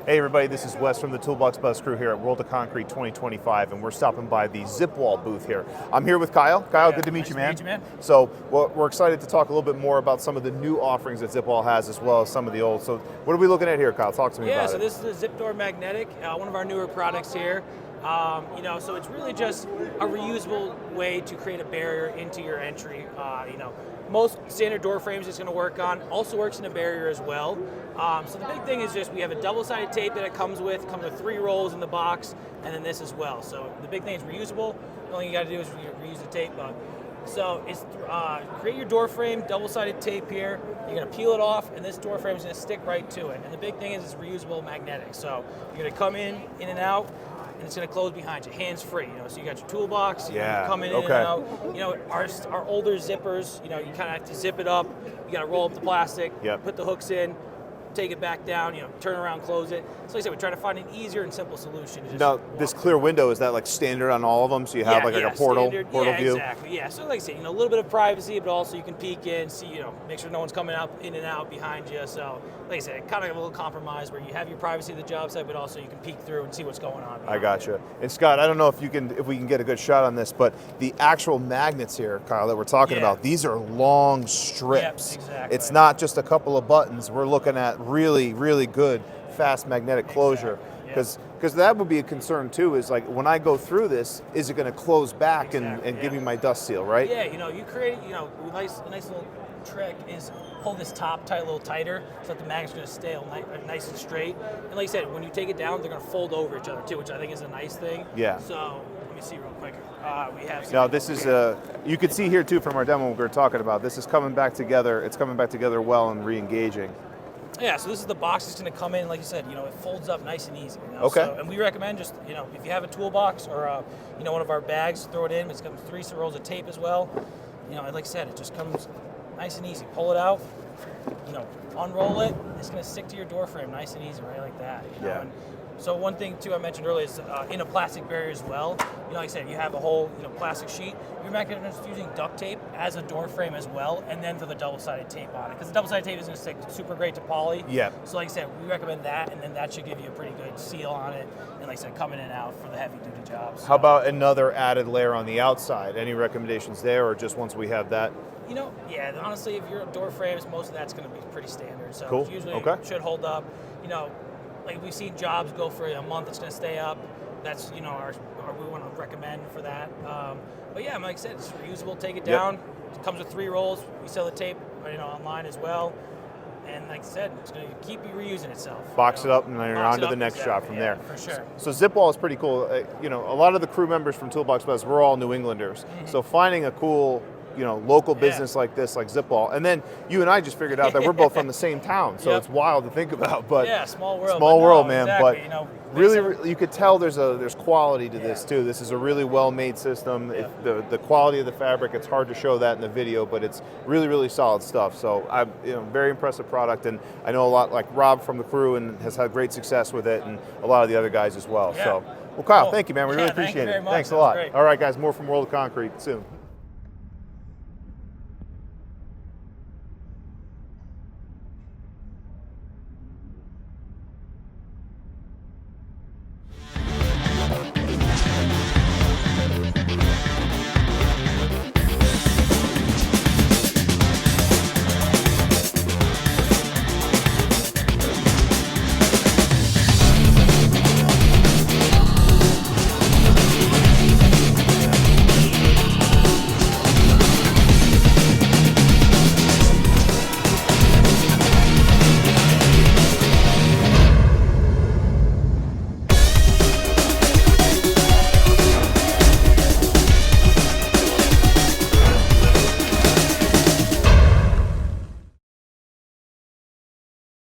Hey everybody, this is Wes from the Toolbox Buzz crew here at World of Concrete 2025, and we're stopping by the Zipwall booth here. I'm here with Kyle. Kyle, good to meet you, man. So we're excited to talk a little bit more about some of the new offerings that Zipwall has, as well as some of the old. So what are we looking at here, Kyle? Talk to me about it. Yeah, so this is the Zip Door Magnetic, one of our newer products here. So it's really just a reusable way to create a barrier into your entry. Most standard door frames it's going to work on. Also works in a barrier as well. So the big thing is just we have a double-sided tape that it comes with 3 rolls in the box, and then this as well. So the big thing is reusable. The only thing you got to do is reuse the tape. So it's create your door frame, double-sided tape here. You're going to peel it off, and this door frame is going to stick right to it. And the big thing is it's reusable magnetic. So you're going to come in and out, and it's going to close behind you, hands-free. So you got your toolbox. You come in and out. Our older zippers, you kind of have to zip it up. You got to roll up the plastic, put the hooks in, take it back down, turn around, close it. So like I said, we're trying to find an easier and simple solution. Now, this clear window, is that like standard on all of them? So you have like a portal view? Exactly. Yeah, so like I said, a little bit of privacy, but also you can peek in, see, make sure no one's coming up in and out behind you. So like I said, kind of a little compromise where you have your privacy at the job site, but also you can peek through and see what's going on. I gotcha. And Scott, I don't know if we can get a good shot on this, but the actual magnets here, Kyle, that we're talking about, these are long strips. Yep, exactly. It's not just a couple of buttons. We're looking at really, really good, fast magnetic closure. Because that would be a concern too, is like when I go through this, is it going to close back and give me my dust seal, right? Yeah, you create, a nice little trick is pull this top tight a little tighter so that the magnet's going to stay nice and straight. And like I said, when you take it down, they're going to fold over each other too, which I think is a nice thing. Yeah. So let me see real quick. We have. Now this is you could see here too from our demo we were talking about. This is coming back together. It's coming back together well and re-engaging. Yeah, so this is the box that's going to come in, like you said, it folds up nice and easy. Okay. So, and we recommend just, if you have a toolbox or, one of our bags, throw it in. It's got 3 rolls of tape as well. And like I said, it just comes nice and easy. Pull it out, unroll it. It's going to stick to your door frame nice and easy, right like that. Yeah. And so one thing, too, I mentioned earlier is in a plastic barrier as well. Like I said, you have a whole plastic sheet. You're just using duct tape as a door frame as well, and then for the double-sided tape on it. Because the double-sided tape is going to stick super great to poly. Yeah. So like I said, we recommend that, and then that should give you a pretty good seal on it. And like I said, coming in and out for the heavy-duty jobs. So. How about another added layer on the outside? Any recommendations there, or just once we have that? Honestly, if you're door frames, most of that's going to be pretty standard. So cool. Usually it should hold up. Like we've seen jobs go for a month, it's going to stay up. That's we want to recommend for that. But yeah, like I said, it's reusable. Take it down. It comes with 3 rolls. We sell the tape, online as well. And like I said, it's going to keep you reusing itself. Box it up, and then you're on to the next shop from there. For sure. So Zipwall is pretty cool. A lot of the crew members from Toolbox Buzz, we're all New Englanders. Mm-hmm. So finding a cool local business like this, like Zipwall. And then you and I just figured out that we're both from the same town, so it's wild to think about. But small world. Small world, man. Exactly. But really, you could tell there's quality to this too. This is a really well-made system. The quality of the fabric, it's hard to show that in the video, but it's really, really solid stuff. So I'm very impressive product, and I know a lot, like Rob from the crew, and has had great success with it, and a lot of the other guys as well. So, well, Kyle, thank you, man. We really appreciate it. Thank you very much. Thanks a lot. Great. All right, guys, more from World of Concrete soon.